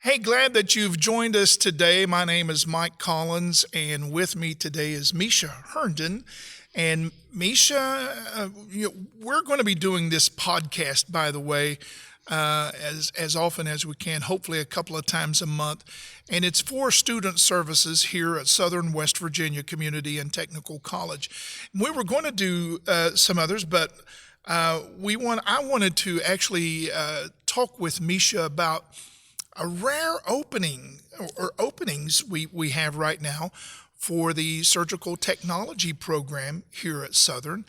Hey, glad that you've joined us today. My name is Mike Collins, and with me today is Misha Herndon. And Misha, we're going to be doing this podcast, by the way, as often as we can, hopefully a couple of times a month. And it's for student services here at Southern West Virginia Community and Technical College. We were going to do some others, but I wanted to actually talk with Misha about a rare opening or openings we have right now for the surgical technology program here at Southern.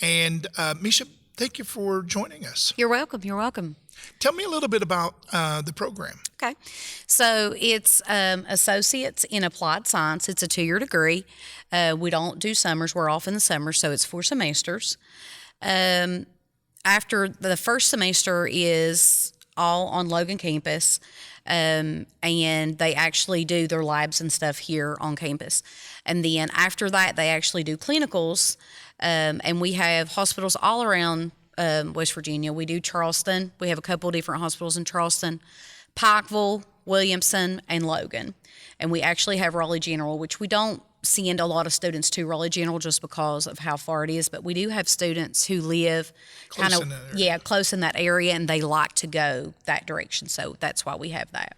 And Misha, thank you for joining us. You're welcome. You're welcome. Tell me a little bit about the program. Okay. So it's Associates in Applied Science. It's a 2-year degree. We don't do summers. We're off in the summer, so it's 4 semesters. After the first semester is all on Logan campus, and they actually do their labs and stuff here on campus. And then after that, they actually do clinicals, and we have hospitals all around West Virginia. We do Charleston. We have a couple of different hospitals in Charleston, Pikeville, Williamson, and Logan. And we actually have Raleigh General, which we don't send a lot of students to Raleigh General just because of how far it is, but we do have students who live close in that area, and they like to go that direction, so that's why we have that.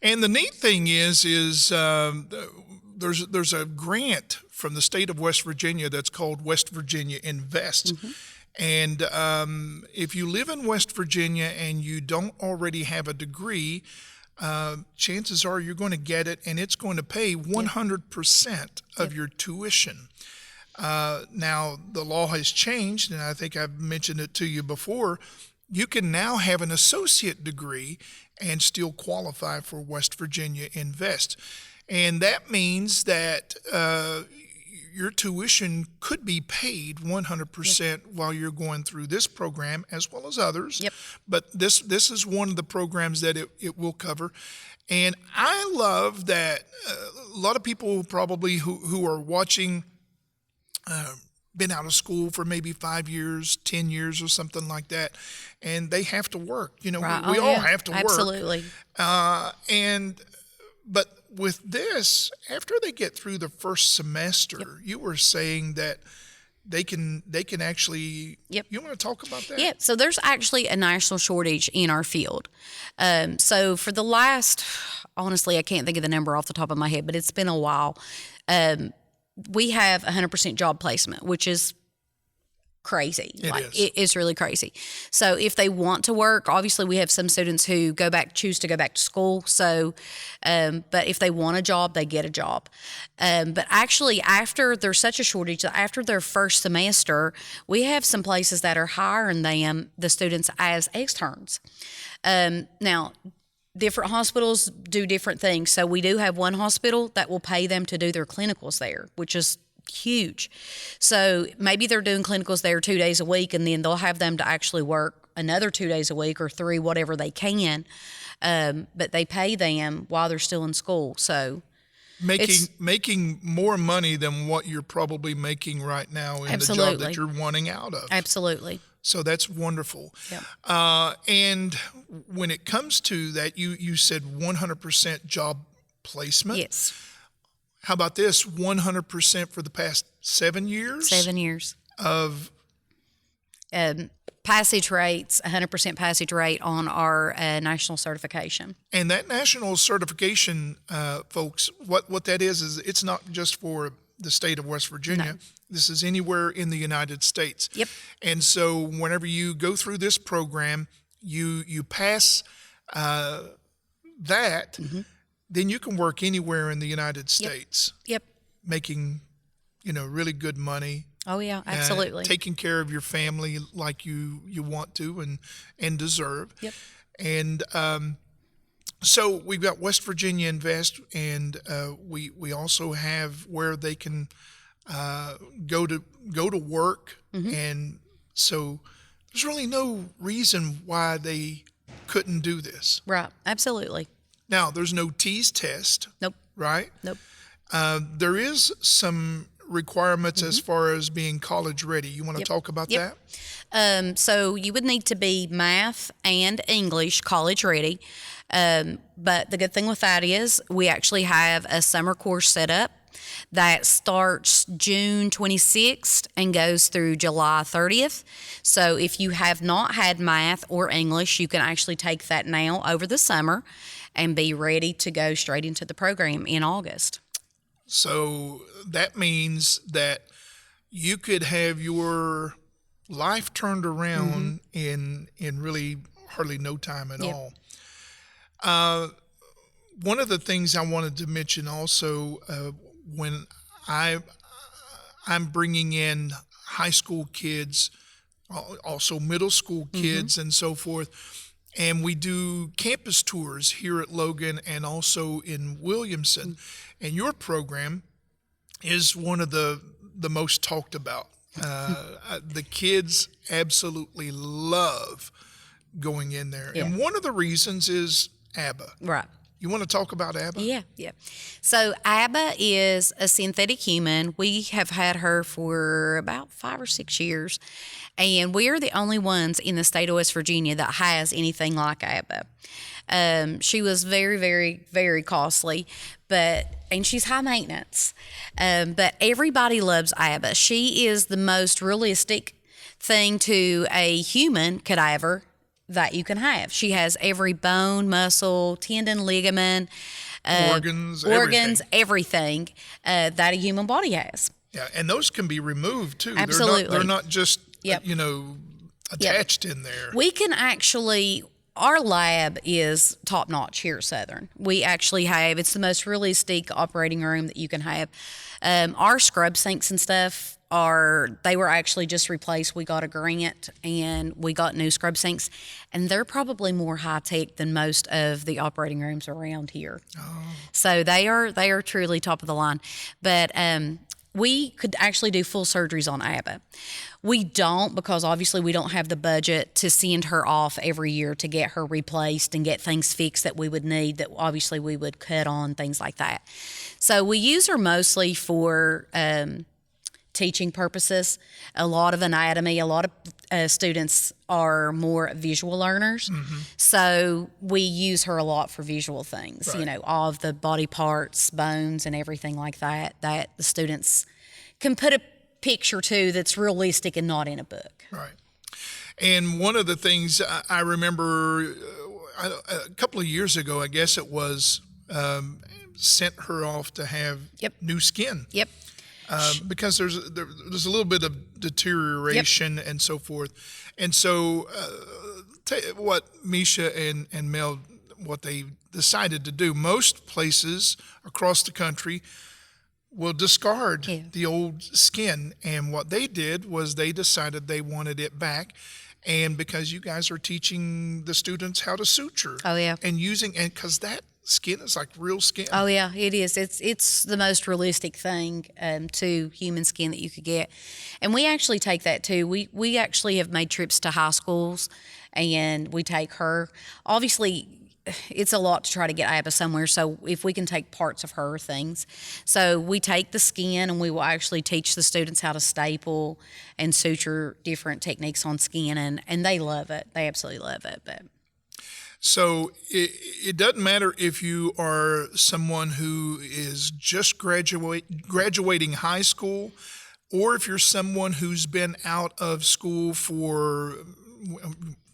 And the neat thing is there's a grant from the state of West Virginia that's called West Virginia Invest. Mm-hmm. And if you live in West Virginia and you don't already have a degree, chances are you're going to get it, and it's going to pay 100% of your tuition. Now, the law has changed, and I think I've mentioned it to you before. You can now have an associate degree and still qualify for West Virginia Invest. And that means that your tuition could be paid 100% while you're going through this program as well as others. Yep. But this is one of the programs that it will cover. And I love that a lot of people probably who are watching been out of school for maybe 5 years, 10 years or something like that, and they have to work. You know, right. we all have to work. Absolutely. But with this, after they get through the first semester, you were saying that they can actually. Yep. You want to talk about that? Yeah. So there's actually a national shortage in our field. So for the last, honestly, I can't think of the number off the top of my head, but it's been a while. We have 100% job placement, which is crazy. It is really crazy. So if they want to work, obviously we have some students who choose to go back to school. So, but if they want a job, they get a job. But actually, after there's such a shortage, after their first semester, we have some places that are hiring them, the students, as externs. Now, different hospitals do different things. So we do have one hospital that will pay them to do their clinicals there, which is huge. So maybe they're doing clinicals there 2 days a week, and then they'll have them to actually work another 2 days a week or 3, whatever they can. But they pay them while they're still in school. So making more money than what you're probably making right now in the job that you're wanting out of. Absolutely. So that's wonderful. Yep. And when it comes to that, you said 100% job placement. Yes. How about this? 100% for the past 7 years? 7 years. Of passage rates, 100% passage rate on our national certification. And that national certification, folks, what that is it's not just for the state of West Virginia. No. This is anywhere in the United States. Yep. And so whenever you go through this program, you pass that, mm-hmm. then you can work anywhere in the United States. Yep. Making, really good money. Oh yeah, absolutely. Taking care of your family like you want to and deserve. Yep. And so we've got West Virginia Invest, and we also have where they can go to work, mm-hmm. and so there's really no reason why they couldn't do this. Right. Absolutely. Now there's no TEAS test. Nope. Right. Nope. There is some requirements as far as being college ready. You want to talk about that? So you would need to be math and English college ready. But the good thing with that is we actually have a summer course set up that starts June 26th and goes through July 30th. So if you have not had math or English, you can actually take that now over the summer and be ready to go straight into the program in August. So that means that you could have your life turned around in really hardly no time at all. One of the things I wanted to mention also, when I'm bringing in high school kids, also middle school kids and so forth, and we do campus tours here at Logan and also in Williamson. And your program is one of the most talked about. The kids absolutely love going in there. And one of the reasons is ABBA. Right. You want to talk about ABBA? Yeah. So ABBA is a synthetic human. We have had her for about 5 or 6 years, and we are the only ones in the state of West Virginia that has anything like ABBA. She was very, very, very costly, and she's high maintenance. But everybody loves ABBA. She is the most realistic thing to a human cadaver that you can have. She has every bone, muscle, tendon, ligament, organs, everything that a human body has. Yeah, and those can be removed too. Absolutely. They're not just attached in there. We can actually, our lab is top notch here at Southern. We actually have, it's the most realistic operating room that you can have. Our scrub sinks and stuff they were actually just replaced. We got a grant and we got new scrub sinks, and they're probably more high tech than most of the operating rooms around here. So they are truly top of the line. But we could actually do full surgeries on ABBA. We don't, because obviously we don't have the budget to send her off every year to get her replaced and get things fixed that we would need, that obviously we would cut on, things like that. So we use her mostly for teaching purposes, a lot of anatomy. A lot of students are more visual learners, so we use her a lot for visual things. Right. All of the body parts, bones, and everything like that the students can put a picture to that's realistic and not in a book. Right. And one of the things I remember a couple of years ago, I guess it was, sent her off to have new skin. Yep. Because there's a little bit of deterioration and so forth. And so what Misha and Mel, what they decided to do, most places across the country will discard the old skin. And what they did was they decided they wanted it back. And because you guys are teaching the students how to suture. Oh, yeah. And because that skin is like real skin. Oh yeah, it is. It's the most realistic thing to human skin that you could get, and we actually take that too. We actually have made trips to high schools, and we take her. Obviously, it's a lot to try to get ABBA somewhere. So if we can take parts of her things, so we take the skin and we will actually teach the students how to staple and suture different techniques on skin, and they love it. They absolutely love it. But. So it doesn't matter if you are someone who is just graduating high school, or if you're someone who's been out of school for,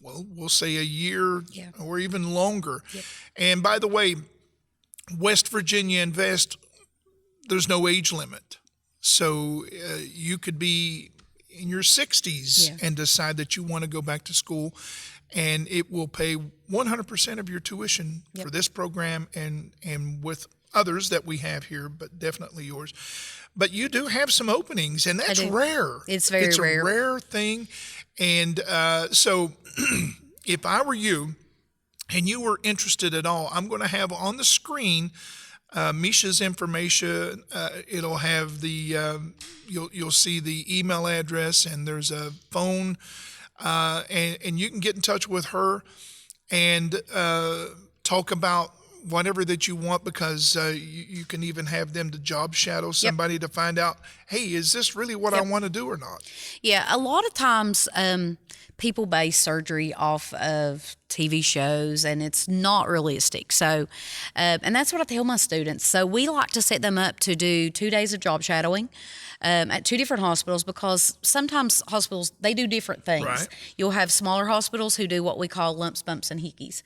well, we'll say a year or even longer. Yep. And by the way, West Virginia Invest, there's no age limit. So you could be in your 60s and decide that you want to go back to school, and it will pay 100% of your tuition for this program and with others that we have here, but definitely yours. But you do have some openings, and that's rare. It's very rare. It's a rare thing. And so if I were you and you were interested at all, I'm going to have on the screen Misha's information. It'll have the you'll see the email address, and there's a phone, and you can get in touch with her and talk about whatever that you want, because you can even have them to job shadow somebody to find out, hey, is this really what I want to do or not? Yeah, a lot of times people base surgery off of TV shows, and it's not realistic. So, and that's what I tell my students. So we like to set them up to do 2 days of job shadowing at 2 different hospitals, because sometimes hospitals, they do different things. Right. You'll have smaller hospitals who do what we call lumps, bumps, and hickeys,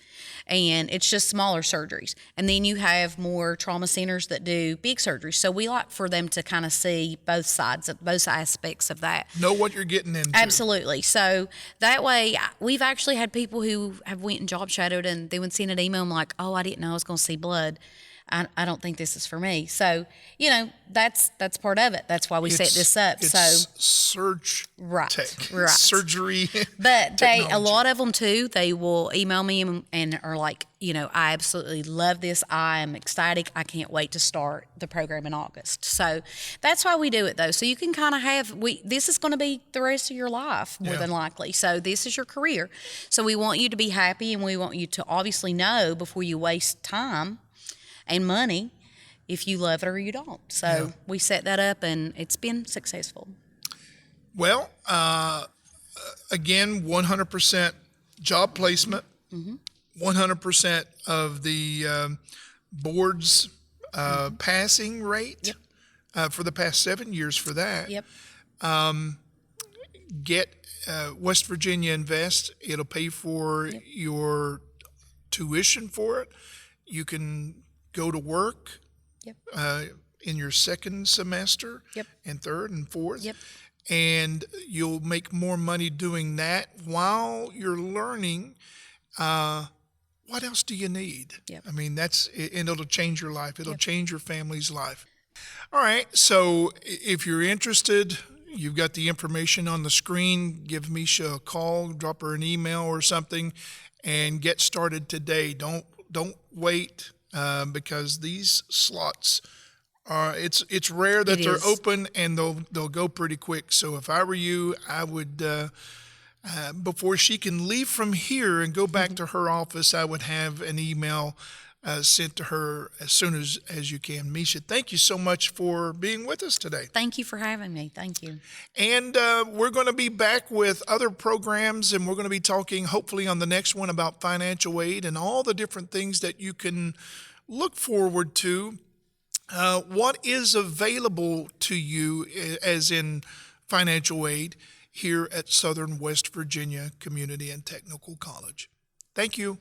and it's just smaller surgeries. And then you have more trauma centers that do big surgeries. So we like for them to kind of see both sides, both aspects of that. Know what you're getting into. Absolutely. So that way, we've actually had people who have went and job shadowed, and they would send an email and like, oh, I didn't know I was going to see blood. I don't think this is for me. So, that's part of it. That's why we set this up. It's surge right. surgery. But a lot of them too, they will email me and are like, I absolutely love this. I am ecstatic. I can't wait to start the program in August. So that's why we do it though. So you can kind of this is going to be the rest of your life more than likely. So this is your career. So we want you to be happy, and we want you to obviously know before you waste time and money if you love it or you don't. So we set that up, and it's been successful. Well, again, 100% job placement, 100% of the board's passing rate for the past 7 years for that. Yep. Get West Virginia Invest. It'll pay for your tuition for it. You can go to work in your second semester and third and fourth. And you'll make more money doing that while you're learning. What else do you need? I mean, and it'll change your life. It'll change your family's life. All right. So if you're interested, you've got the information on the screen. Give Misha a call, drop her an email or something, and get started today. Don't wait. Because these slots it's rare that they're open, and they'll go pretty quick. So if I were you, I would before she can leave from here and go back to her office, I would have an email sent to her as soon as you can. Misha, thank you so much for being with us today. Thank you for having me. Thank you. And we're going to be back with other programs, and we're going to be talking hopefully on the next one about financial aid and all the different things that you can look forward to. What is available to you as in financial aid here at Southern West Virginia Community and Technical College. Thank you.